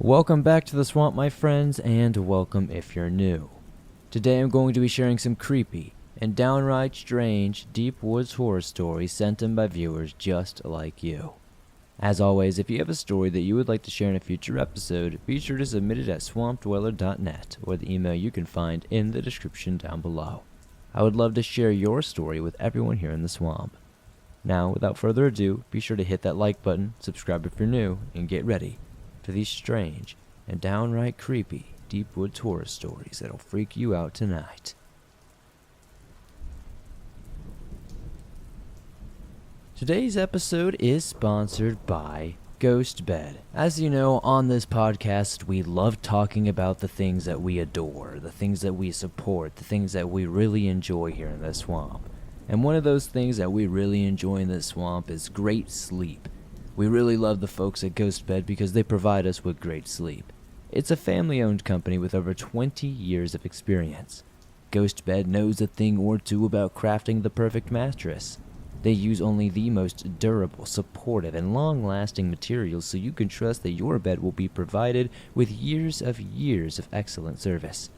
Welcome back to the swamp, my friends, and welcome if you're new. Today I'm going to be sharing some creepy and downright strange deep woods horror stories sent in by viewers just like you. As always, if you have a story that you would like to share in a future episode, be sure to submit it at swampdweller.net or the email you can find in the description down below. I would love to share your story with everyone here in the swamp. Now, without further ado, be sure to hit that like button, subscribe if you're new, and get ready for these strange and downright creepy deep woods horror stories that'll freak you out tonight. Today's episode is sponsored by GhostBed. As you know, on this podcast, we love talking about the things that we adore, the things that we support, the things that we really enjoy here in the swamp. And one of those things that we really enjoy in this swamp is great sleep. We really love the folks at GhostBed because they provide us with great sleep. It's a family-owned company with over 20 years of experience. GhostBed knows a thing or two about crafting the perfect mattress. They use only the most durable, supportive, and long-lasting materials so you can trust that your bed will be provided with years of excellent service.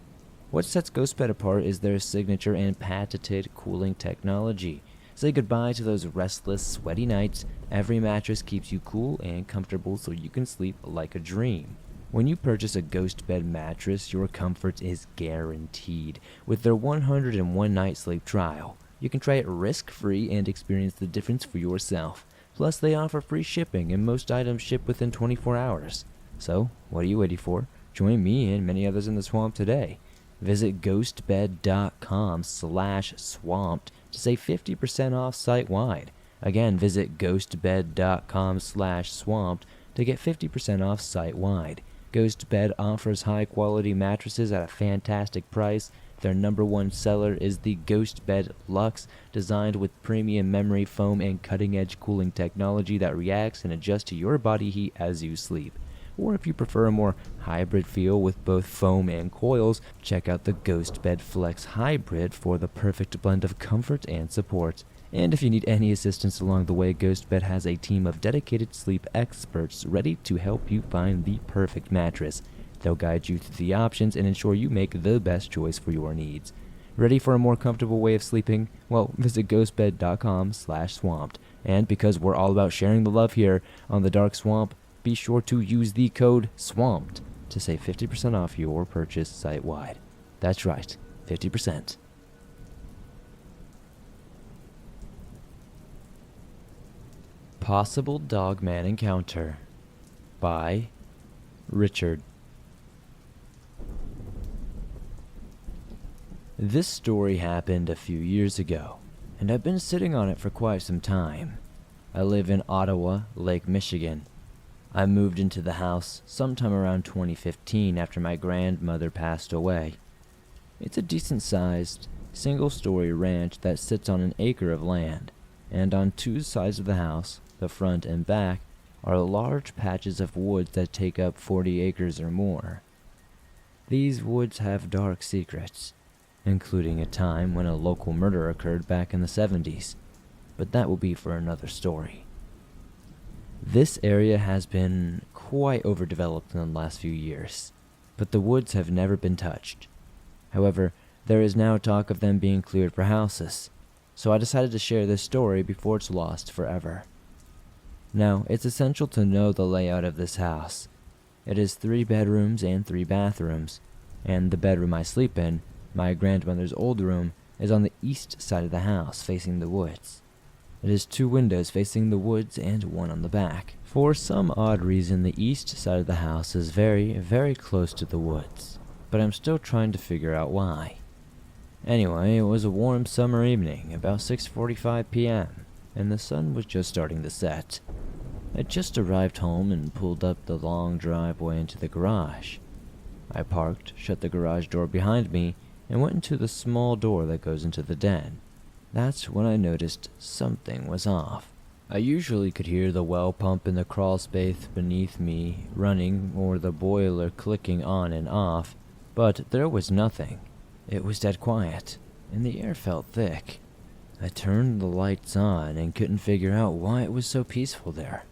What sets GhostBed apart is their signature and patented cooling technology. Say goodbye to those restless, sweaty nights. Every mattress keeps you cool and comfortable so you can sleep like a dream. When you purchase a GhostBed mattress, your comfort is guaranteed. With their 101 night sleep trial, you can try it risk-free and experience the difference for yourself. Plus, they offer free shipping and most items ship within 24 hours. So, what are you waiting for? Join me and many others in the swamp today. Visit ghostbed.com/swamped to save 50% off site-wide. Again, visit ghostbed.com/swamped to get 50% off site-wide. GhostBed offers high-quality mattresses at a fantastic price. Their number one seller is the GhostBed Luxe, designed with premium memory foam and cutting-edge cooling technology that reacts and adjusts to your body heat as you sleep. Or if you prefer a more hybrid feel with both foam and coils, check out the GhostBed Flex Hybrid for the perfect blend of comfort and support. And if you need any assistance along the way, GhostBed has a team of dedicated sleep experts ready to help you find the perfect mattress. They'll guide you through the options and ensure you make the best choice for your needs. Ready for a more comfortable way of sleeping? Well, visit ghostbed.com/swamped. And because we're all about sharing the love here on the Dark Swamp, be sure to use the code SWAMPED to save 50% off your purchase site-wide. That's right, 50%. Possible Dogman Encounter by Richard. This story happened a few years ago, and I've been sitting on it for quite some time. I live in Ottawa, Lake Michigan. I moved into the house sometime around 2015 after my grandmother passed away. It's a decent-sized, single-story ranch that sits on an acre of land, and on two sides of the house, the front and back, are large patches of woods that take up 40 acres or more. These woods have dark secrets, including a time when a local murder occurred back in the 70s, but that will be for another story. This area has been quite overdeveloped in the last few years, but the woods have never been touched. However, there is now talk of them being cleared for houses, so I decided to share this story before it's lost forever. Now, it's essential to know the layout of this house. It is 3 bedrooms and 3 bathrooms, and the bedroom I sleep in, my grandmother's old room, is on the east side of the house facing the woods. It has 2 windows facing the woods and 1 on the back. For some odd reason, the east side of the house is very, very close to the woods, but I'm still trying to figure out why. Anyway, it was a warm summer evening, about 6:45 p.m., and the sun was just starting to set. I just arrived home and pulled up the long driveway into the garage. I parked, shut the garage door behind me, and went into the small door that goes into the den. That's when I noticed something was off. I usually could hear the well pump in the crawl space beneath me running or the boiler clicking on and off, but there was nothing. It was dead quiet, and the air felt thick. I turned the lights on and couldn't figure out why it was so peaceful there.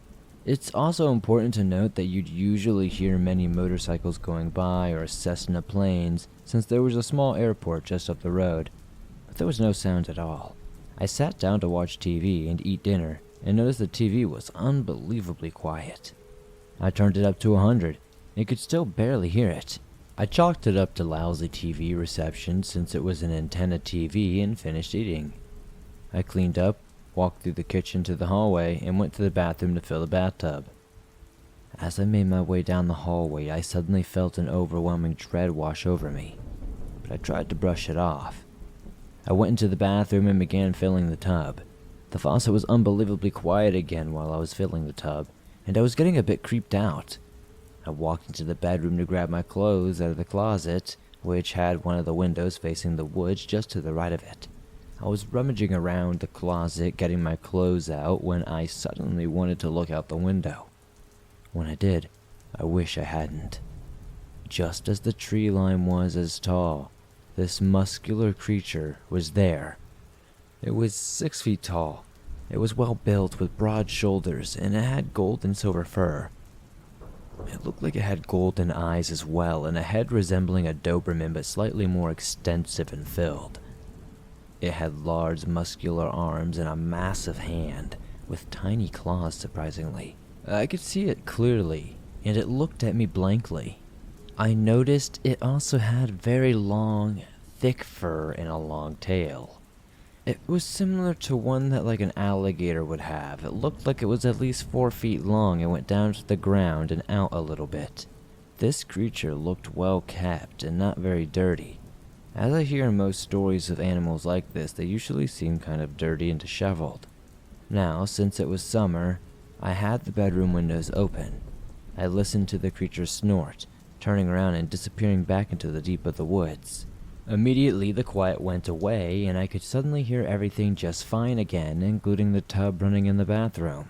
It's also important to note that you'd usually hear many motorcycles going by or Cessna planes, since there was a small airport just up the road, but there was no sound at all. I sat down to watch TV and eat dinner, and noticed the TV was unbelievably quiet. I turned it up to 100, and could still barely hear it. I chalked it up to lousy TV reception since it was an antenna TV and finished eating. I cleaned up, walked through the kitchen to the hallway, and went to the bathroom to fill the bathtub. As I made my way down the hallway, I suddenly felt an overwhelming dread wash over me, but I tried to brush it off. I went into the bathroom and began filling the tub. The faucet was unbelievably quiet again while I was filling the tub, and I was getting a bit creeped out. I walked into the bedroom to grab my clothes out of the closet, which had one of the windows facing the woods just to the right of it. I was rummaging around the closet getting my clothes out when I suddenly wanted to look out the window. When I did, I wish I hadn't. Just as the tree line was as tall, this muscular creature was there. It was 6 feet tall. It was well built with broad shoulders, and it had gold and silver fur. It looked like it had golden eyes as well, and a head resembling a Doberman but slightly more extensive and filled. It had large muscular arms and a massive hand, with tiny claws surprisingly. I could see it clearly, and it looked at me blankly. I noticed it also had very long, thick fur and a long tail. It was similar to one that like an alligator would have. It looked like it was at least 4 feet long and went down to the ground and out a little bit. This creature looked well kept and not very dirty. As I hear in most stories of animals like this, they usually seem kind of dirty and disheveled. Now, since it was summer, I had the bedroom windows open. I listened to the creature snort, turning around and disappearing back into the deep of the woods. Immediately, the quiet went away, and I could suddenly hear everything just fine again, including the tub running in the bathroom.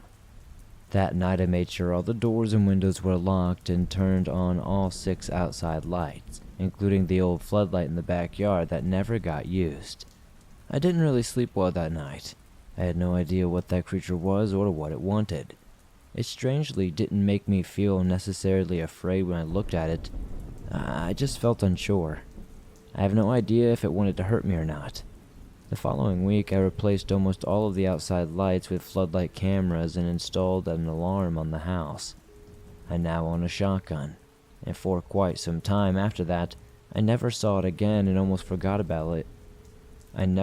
That night, I made sure all the doors and windows were locked and turned on all 6 outside lights, including the old floodlight in the backyard that never got used. I didn't really sleep well that night. I had no idea what that creature was or what it wanted. It strangely didn't make me feel necessarily afraid when I looked at it. I just felt unsure. I have no idea if it wanted to hurt me or not. The following week, I replaced almost all of the outside lights with floodlight cameras and installed an alarm on the house. I now own a shotgun, and for quite some time after that, I never saw it again and almost forgot about it. Until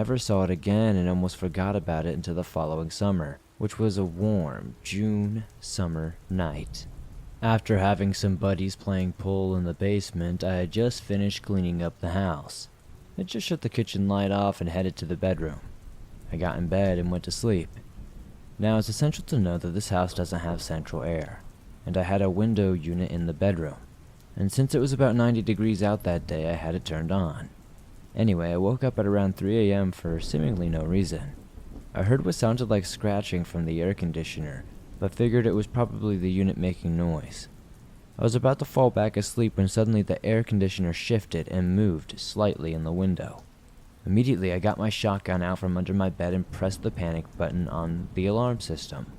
the following summer, which was a warm June summer night. After having some buddies playing pool in the basement, I had just finished cleaning up the house. I just shut the kitchen light off and headed to the bedroom. I got in bed and went to sleep. Now, it's essential to know that this house doesn't have central air, and I had a window unit in the bedroom. And since it was about 90 degrees out that day, I had it turned on. Anyway, I woke up at around 3 a.m. for seemingly no reason. I heard what sounded like scratching from the air conditioner, but figured it was probably the unit making noise. I was about to fall back asleep when suddenly the air conditioner shifted and moved slightly in the window. Immediately, I got my shotgun out from under my bed and pressed the panic button on the alarm system,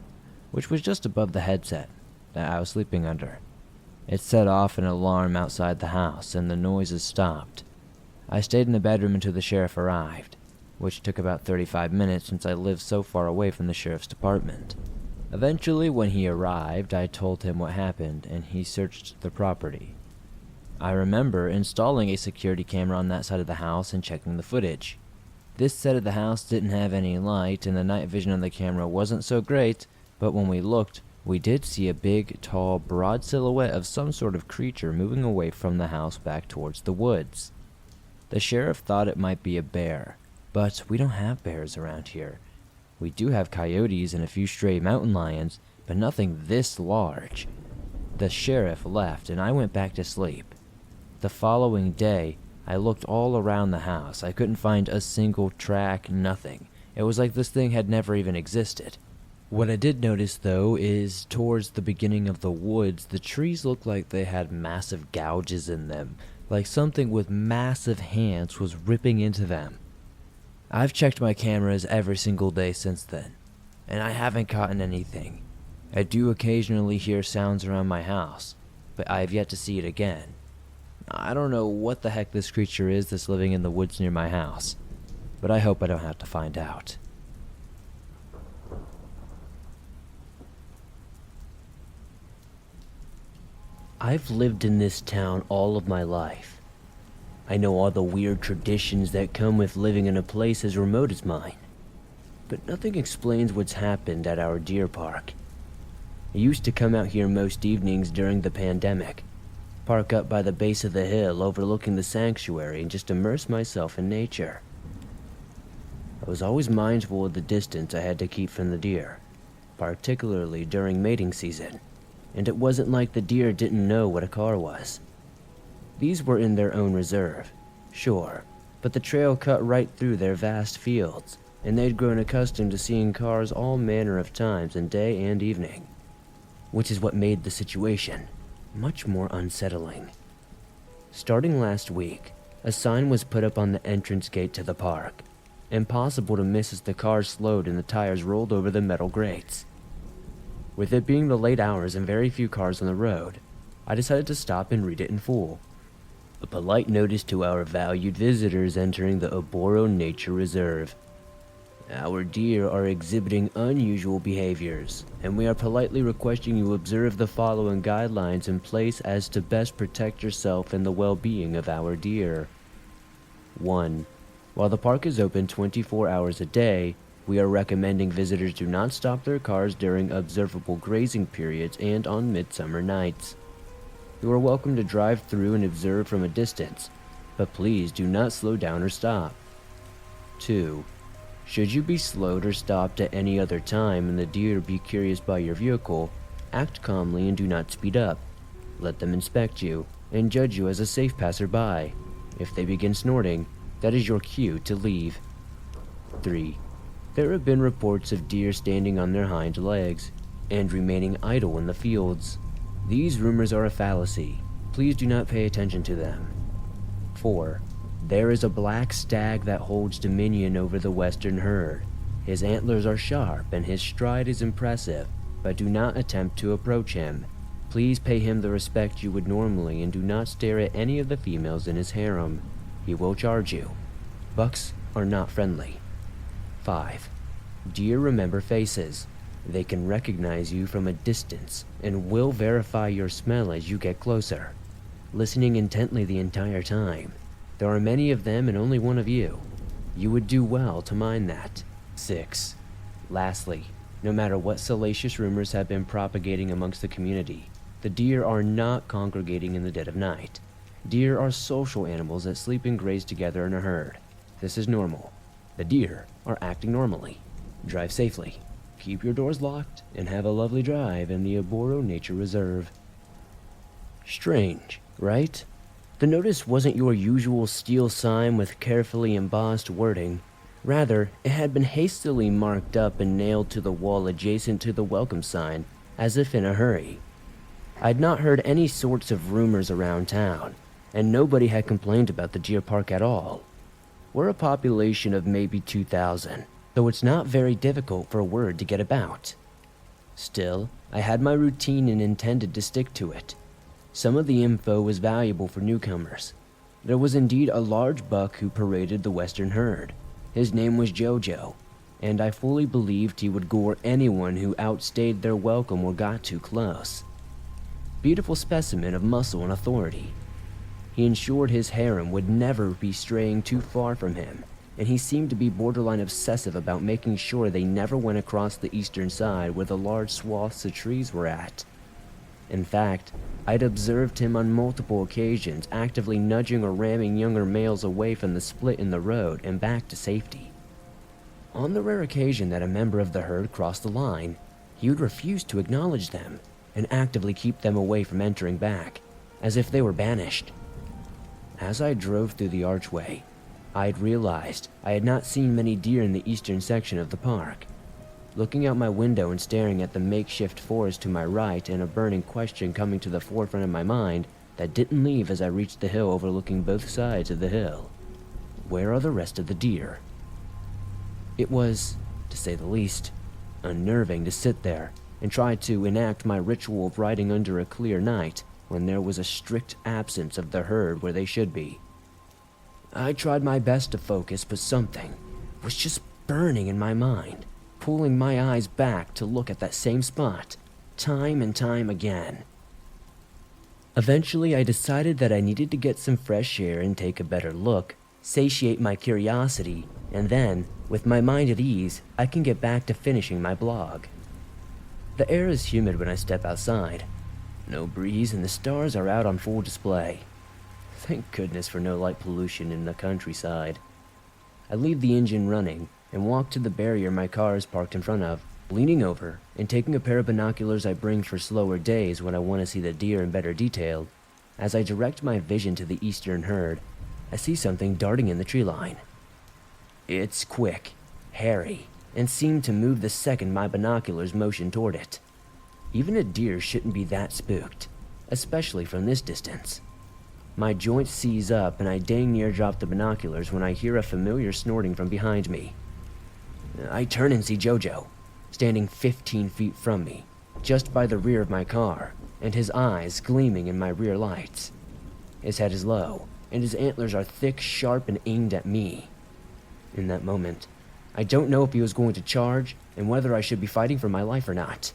which was just above the headset that I was sleeping under. It set off an alarm outside the house, and the noises stopped. I stayed in the bedroom until the sheriff arrived, which took about 35 minutes since I lived so far away from the sheriff's department. Eventually, when he arrived, I told him what happened, and he searched the property. I remember installing a security camera on that side of the house and checking the footage. This side of the house didn't have any light, and the night vision on the camera wasn't so great, but when we looked, we did see a big, tall, broad silhouette of some sort of creature moving away from the house back towards the woods. The sheriff thought it might be a bear, but we don't have bears around here. We do have coyotes and a few stray mountain lions, but nothing this large. The sheriff left, and I went back to sleep. The following day, I looked all around the house. I couldn't find a single track, nothing. It was like this thing had never even existed. What I did notice, though, is towards the beginning of the woods, the trees looked like they had massive gouges in them, like something with massive hands was ripping into them. I've checked my cameras every single day since then, and I haven't caught anything. I do occasionally hear sounds around my house, but I have yet to see it again. I don't know what the heck this creature is that's living in the woods near my house, but I hope I don't have to find out. I've lived in this town all of my life. I know all the weird traditions that come with living in a place as remote as mine, but nothing explains what's happened at our deer park. I used to come out here most evenings during the pandemic, park up by the base of the hill overlooking the sanctuary and just immerse myself in nature. I was always mindful of the distance I had to keep from the deer, particularly during mating season, and it wasn't like the deer didn't know what a car was. These were in their own reserve, sure, but the trail cut right through their vast fields, and they'd grown accustomed to seeing cars all manner of times in day and evening, which is what made the situation much more unsettling. Starting last week, a sign was put up on the entrance gate to the park. Impossible to miss as the cars slowed and the tires rolled over the metal grates. With it being the late hours and very few cars on the road, I decided to stop and read it in full. A polite notice to our valued visitors entering the Oboro Nature Reserve. Our deer are exhibiting unusual behaviors, and we are politely requesting you observe the following guidelines in place as to best protect yourself and the well-being of our deer. 1. While the park is open 24 hours a day, we are recommending visitors do not stop their cars during observable grazing periods and on midsummer nights. You are welcome to drive through and observe from a distance, but please do not slow down or stop. 2. Should you be slowed or stopped at any other time and the deer be curious by your vehicle, act calmly and do not speed up. Let them inspect you and judge you as a safe passerby. If they begin snorting, that is your cue to leave. 3. There have been reports of deer standing on their hind legs and remaining idle in the fields. These rumors are a fallacy. Please do not pay attention to them. 4. There is a black stag that holds dominion over the western herd. His antlers are sharp and his stride is impressive, but do not attempt to approach him. Please pay him the respect you would normally and do not stare at any of the females in his harem. He will charge you. Bucks are not friendly. 5. Deer remember faces. They can recognize you from a distance and will verify your smell as you get closer, listening intently the entire time. There are many of them and only one of you. You would do well to mind that. 6. Lastly, no matter what salacious rumors have been propagating amongst the community, the deer are not congregating in the dead of night. Deer are social animals that sleep and graze together in a herd. This is normal. The deer are acting normally. Drive safely. Keep your doors locked and have a lovely drive in the Oboro Nature Reserve. Strange, right? The notice wasn't your usual steel sign with carefully embossed wording. Rather, it had been hastily marked up and nailed to the wall adjacent to the welcome sign, as if in a hurry. I'd not heard any sorts of rumors around town, and nobody had complained about the deer park at all. We're a population of maybe 2,000, so it's not very difficult for word to get about. Still, I had my routine and intended to stick to it. Some of the info was valuable for newcomers. There was indeed a large buck who paraded the western herd. His name was Jojo, and I fully believed he would gore anyone who outstayed their welcome or got too close. Beautiful specimen of muscle and authority. He ensured his harem would never be straying too far from him, and he seemed to be borderline obsessive about making sure they never went across the eastern side where the large swaths of trees were at. In fact, I'd observed him on multiple occasions actively nudging or ramming younger males away from the split in the road and back to safety. On the rare occasion that a member of the herd crossed the line, he would refuse to acknowledge them and actively keep them away from entering back, as if they were banished. As I drove through the archway, I'd realized I had not seen many deer in the eastern section of the park. Looking out my window and staring at the makeshift forest to my right and a burning question coming to the forefront of my mind that didn't leave as I reached the hill overlooking both sides of the hill. Where are the rest of the deer? It was, to say the least, unnerving to sit there and tried to enact my ritual of riding under a clear night when there was a strict absence of the herd where they should be. I tried my best to focus, but something was just burning in my mind, pulling my eyes back to look at that same spot, time and time again. Eventually, I decided that I needed to get some fresh air and take a better look, satiate my curiosity, and then, with my mind at ease, I can get back to finishing my blog. The air is humid when I step outside. No breeze and the stars are out on full display. Thank goodness for no light pollution in the countryside. I leave the engine running and walk to the barrier my car is parked in front of, leaning over and taking a pair of binoculars I bring for slower days when I want to see the deer in better detail. As I direct my vision to the eastern herd, I see something darting in the tree line. It's quick, hairy, and seemed to move the second my binoculars motion toward it. Even a deer shouldn't be that spooked, especially from this distance. My joints seize up and I dang near drop the binoculars when I hear a familiar snorting from behind me. I turn and see Jojo, standing 15 feet from me, just by the rear of my car, and his eyes gleaming in my rear lights. His head is low, and his antlers are thick, sharp, and aimed at me. In that moment, I don't know if he was going to charge and whether I should be fighting for my life or not.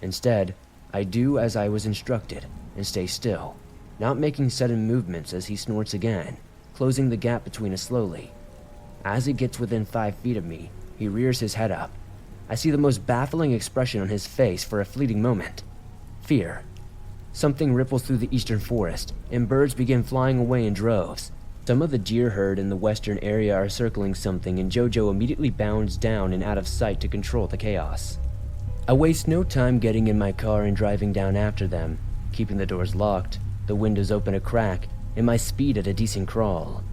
Instead, I do as I was instructed and stay still, not making sudden movements as he snorts again, closing the gap between us slowly. As he gets within 5 feet of me, he rears his head up. I see the most baffling expression on his face for a fleeting moment. Fear. Something ripples through the eastern forest, and birds begin flying away in droves. Some of the deer herd in the western area are circling something, and Jojo immediately bounds down and out of sight to control the chaos. I waste no time getting in my car and driving down after them, keeping the doors locked, the windows open a crack, and my speed at a decent crawl.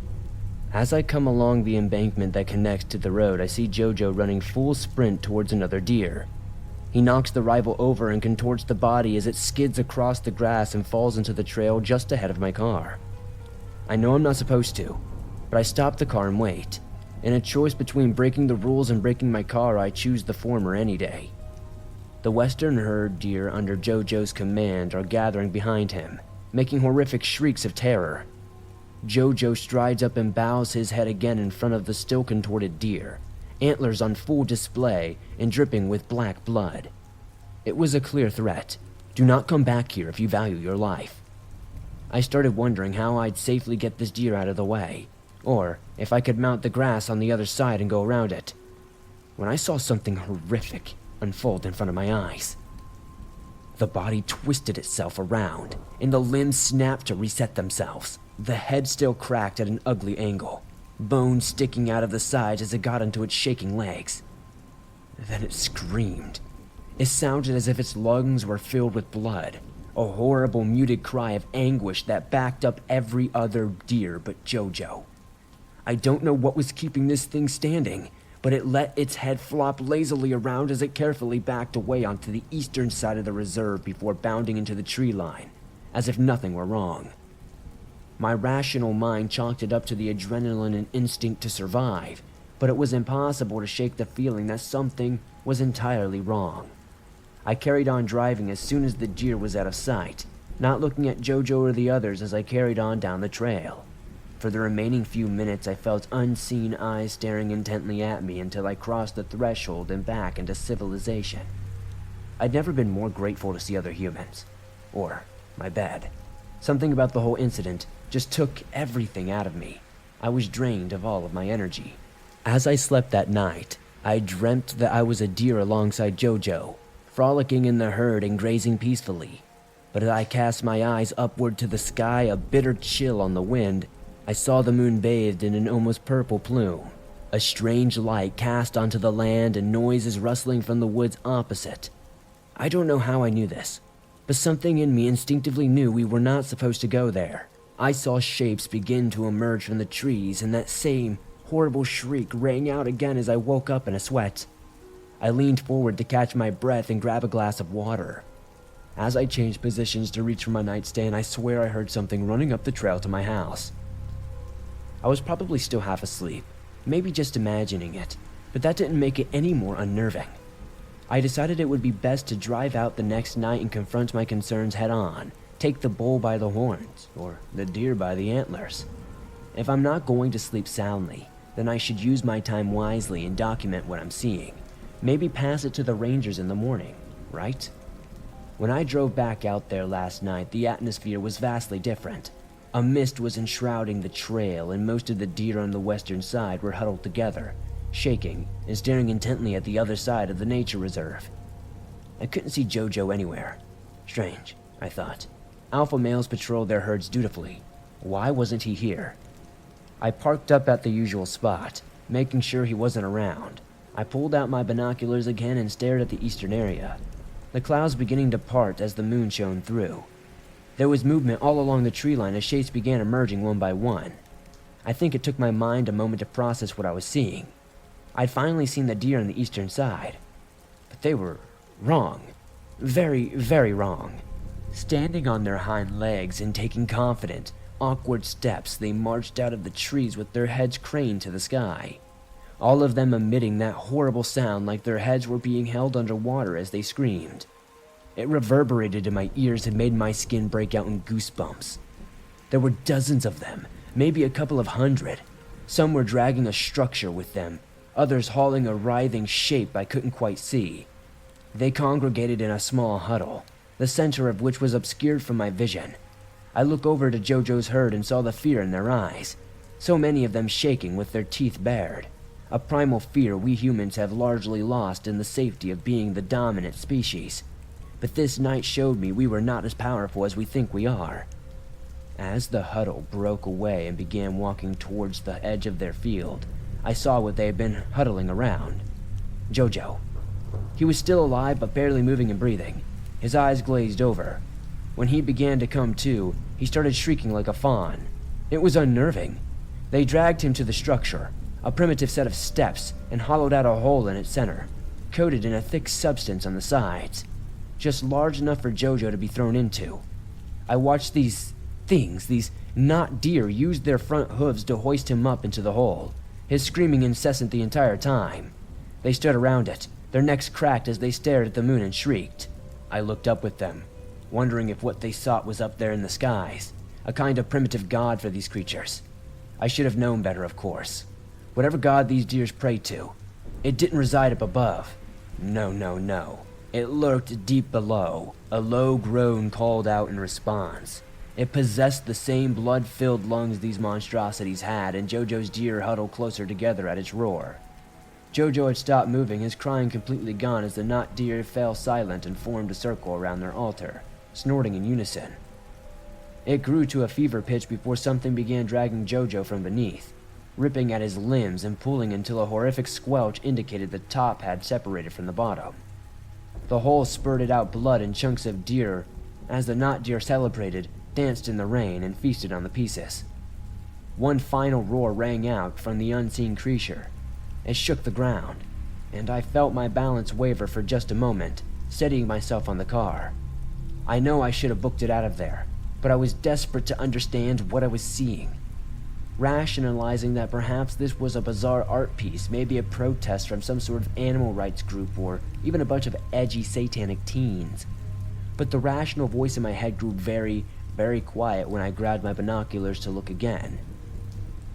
As I come along the embankment that connects to the road, I see Jojo running full sprint towards another deer. He knocks the rival over and contorts the body as it skids across the grass and falls into the trail just ahead of my car. I know I'm not supposed to, but I stop the car and wait. In a choice between breaking the rules and breaking my car, I choose the former any day. The western herd deer under Jojo's command are gathering behind him, making horrific shrieks of terror. Jojo strides up and bows his head again in front of the still contorted deer, antlers on full display and dripping with black blood. It was a clear threat. Do not come back here if you value your life. I started wondering how I'd safely get this deer out of the way, or if I could mount the grass on the other side and go around it, when I saw something horrific unfold in front of my eyes. The body twisted itself around, and the limbs snapped to reset themselves. The head still cracked at an ugly angle, bones sticking out of the sides as it got into its shaking legs. Then it screamed. It sounded as if its lungs were filled with blood, a horrible muted cry of anguish that backed up every other deer but Jojo. I don't know what was keeping this thing standing, but it let its head flop lazily around as it carefully backed away onto the eastern side of the reserve before bounding into the tree line, as if nothing were wrong. My rational mind chalked it up to the adrenaline and instinct to survive, but it was impossible to shake the feeling that something was entirely wrong. I carried on driving as soon as the deer was out of sight, not looking at Jojo or the others as I carried on down the trail. For the remaining few minutes, I felt unseen eyes staring intently at me until I crossed the threshold and back into civilization. I'd never been more grateful to see other humans. Or my bed. Something about the whole incident just took everything out of me. I was drained of all of my energy. As I slept that night, I dreamt that I was a deer alongside Jojo, frolicking in the herd and grazing peacefully. But as I cast my eyes upward to the sky, a bitter chill on the wind, I saw the moon bathed in an almost purple plume. A strange light cast onto the land and noises rustling from the woods opposite. I don't know how I knew this, but something in me instinctively knew we were not supposed to go there. I saw shapes begin to emerge from the trees, and that same horrible shriek rang out again as I woke up in a sweat. I leaned forward to catch my breath and grab a glass of water. As I changed positions to reach for my nightstand, I swear I heard something running up the trail to my house. I was probably still half asleep, maybe just imagining it, but that didn't make it any more unnerving. I decided it would be best to drive out the next night and confront my concerns head on, take the bull by the horns, or the deer by the antlers. If I'm not going to sleep soundly, then I should use my time wisely and document what I'm seeing. Maybe pass it to the rangers in the morning, right? When I drove back out there last night, the atmosphere was vastly different. A mist was enshrouding the trail, and most of the deer on the western side were huddled together, shaking and staring intently at the other side of the nature reserve. I couldn't see Jojo anywhere. Strange, I thought. Alpha males patrol their herds dutifully. Why wasn't he here? I parked up at the usual spot, making sure he wasn't around. I pulled out my binoculars again and stared at the eastern area. The clouds beginning to part as the moon shone through. There was movement all along the tree line as shapes began emerging one by one. I think it took my mind a moment to process what I was seeing. I'd finally seen the deer on the eastern side. But they were wrong. Very, very wrong. Standing on their hind legs and taking confident, awkward steps, they marched out of the trees with their heads craned to the sky. All of them emitting that horrible sound like their heads were being held underwater as they screamed. It reverberated in my ears and made my skin break out in goosebumps. There were dozens of them, maybe a couple of hundred. Some were dragging a structure with them, others hauling a writhing shape I couldn't quite see. They congregated in a small huddle, the center of which was obscured from my vision. I looked over to Jojo's herd and saw the fear in their eyes, so many of them shaking with their teeth bared. A primal fear we humans have largely lost in the safety of being the dominant species. But this night showed me we were not as powerful as we think we are. As the huddle broke away and began walking towards the edge of their field, I saw what they had been huddling around. Jojo. He was still alive but barely moving and breathing. His eyes glazed over. When he began to come to, he started shrieking like a fawn. It was unnerving. They dragged him to the structure, a primitive set of steps, and hollowed out a hole in its center, coated in a thick substance on the sides, just large enough for Jojo to be thrown into. I watched these things, these not deer, use their front hooves to hoist him up into the hole, his screaming incessant the entire time. They stood around it, their necks cracked as they stared at the moon and shrieked. I looked up with them, wondering if what they sought was up there in the skies, a kind of primitive god for these creatures. I should have known better, of course. Whatever god these deers prayed to, it didn't reside up above. No. It lurked deep below. A low groan called out in response. It possessed the same blood-filled lungs these monstrosities had, and Jojo's deer huddled closer together at its roar. Jojo had stopped moving, his crying completely gone as the not deer fell silent and formed a circle around their altar, snorting in unison. It grew to a fever pitch before something began dragging Jojo from beneath, ripping at his limbs and pulling until a horrific squelch indicated the top had separated from the bottom. The hole spurted out blood and chunks of deer as the not deer celebrated, danced in the rain, and feasted on the pieces. One final roar rang out from the unseen creature. It shook the ground, and I felt my balance waver for just a moment, steadying myself on the car. I know I should have booked it out of there, but I was desperate to understand what I was seeing. Rationalizing that perhaps this was a bizarre art piece, maybe a protest from some sort of animal rights group, or even a bunch of edgy satanic teens. But the rational voice in my head grew very, very quiet when I grabbed my binoculars to look again.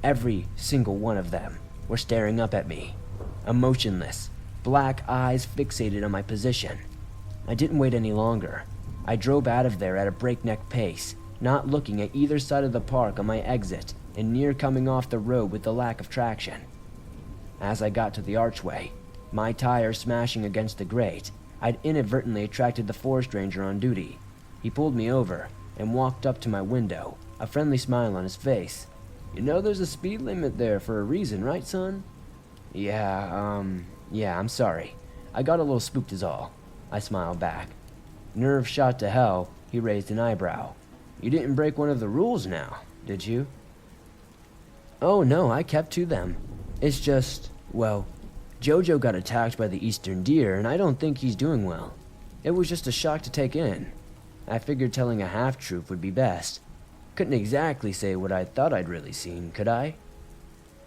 Every single one of them were staring up at me, emotionless, black eyes fixated on my position. I didn't wait any longer. I drove out of there at a breakneck pace, not looking at either side of the park on my exit, and near coming off the road with the lack of traction. As I got to the archway, my tire smashing against the grate, I'd inadvertently attracted the forest ranger on duty. He pulled me over and walked up to my window, a friendly smile on his face. "You know there's a speed limit there for a reason, right, son?" Yeah, I'm sorry. I got a little spooked is all," I smiled back. Nerve shot to hell, he raised an eyebrow. "You didn't break one of the rules now, did you?" "Oh no, I kept to them. It's just, well, Jojo got attacked by the eastern deer, and I don't think he's doing well. It was just a shock to take in. I figured telling a half-truth would be best. Couldn't exactly say what I thought I'd really seen, could I?"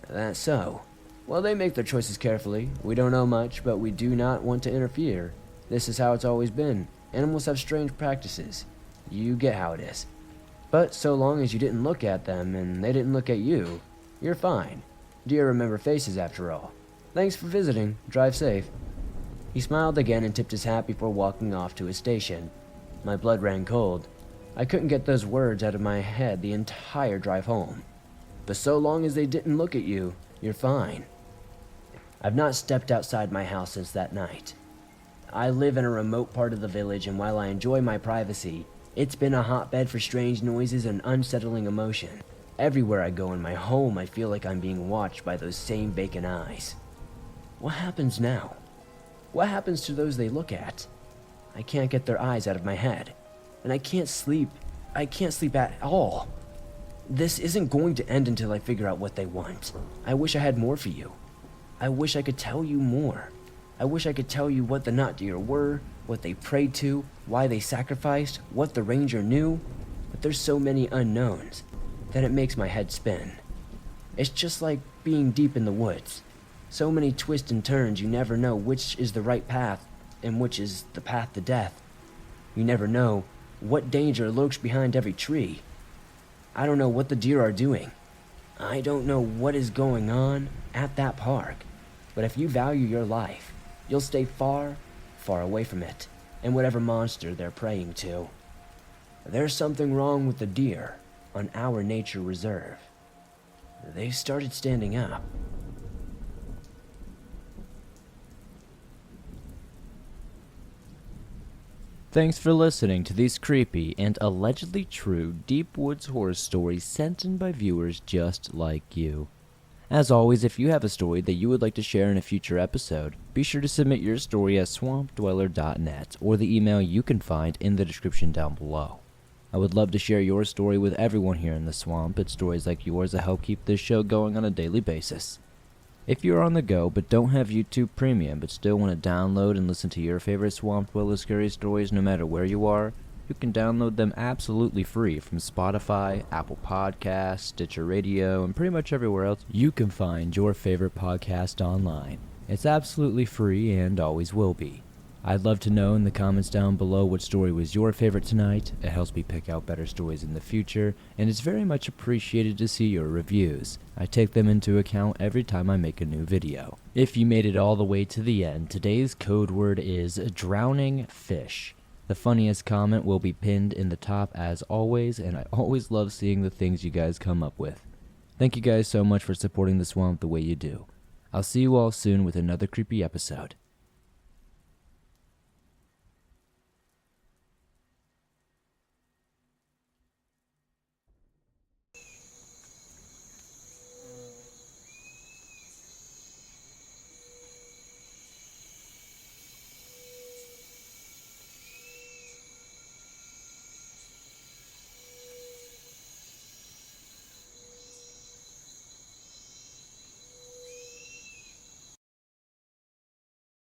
"That's so. Well, they make their choices carefully. We don't know much, but we do not want to interfere. This is how it's always been. Animals have strange practices. You get how it is. But so long as you didn't look at them and they didn't look at you, you're fine. Deer remember faces after all. Thanks for visiting. Drive safe. He smiled again and tipped his hat before walking off to his station. My blood ran cold. I couldn't get those words out of my head the entire drive home. But so long as they didn't look at you, you're fine. I've not stepped outside my house since that night. I live in a remote part of the village, and while I enjoy my privacy, it's been a hotbed for strange noises and unsettling emotion. Everywhere I go in my home, I feel like I'm being watched by those same vacant eyes. What happens now? What happens to those they look at? I can't get their eyes out of my head, and I can't sleep. I can't sleep at all. This isn't going to end until I figure out what they want. I wish I had more for you. I wish I could tell you more. I wish I could tell you what the not deer were, what they prayed to, why they sacrificed, what the ranger knew, but there's so many unknowns that it makes my head spin. It's just like being deep in the woods. So many twists and turns, you never know which is the right path and which is the path to death. You never know what danger lurks behind every tree. I don't know what the deer are doing. I don't know what is going on at that park. But if you value your life, you'll stay far, far away from it and whatever monster they're praying to. There's something wrong with the deer on our nature reserve. They started standing up. Thanks for listening to these creepy and allegedly true deep woods horror stories sent in by viewers just like you. As always, if you have a story that you would like to share in a future episode, be sure to submit your story at swampdweller.net or the email you can find in the description down below. I would love to share your story with everyone here in the swamp. It's stories like yours that help keep this show going on a daily basis. If you're on the go but don't have YouTube Premium but still want to download and listen to your favorite Swamp Dweller scary stories no matter where you are, you can download them absolutely free from Spotify, Apple Podcasts, Stitcher Radio, and pretty much everywhere else you can find your favorite podcast online. It's absolutely free and always will be. I'd love to know in the comments down below what story was your favorite tonight. It helps me pick out better stories in the future, and it's very much appreciated to see your reviews. I take them into account every time I make a new video. If you made it all the way to the end, today's code word is drowning fish. The funniest comment will be pinned in the top as always, and I always love seeing the things you guys come up with. Thank you guys so much for supporting the swamp the way you do. I'll see you all soon with another creepy episode.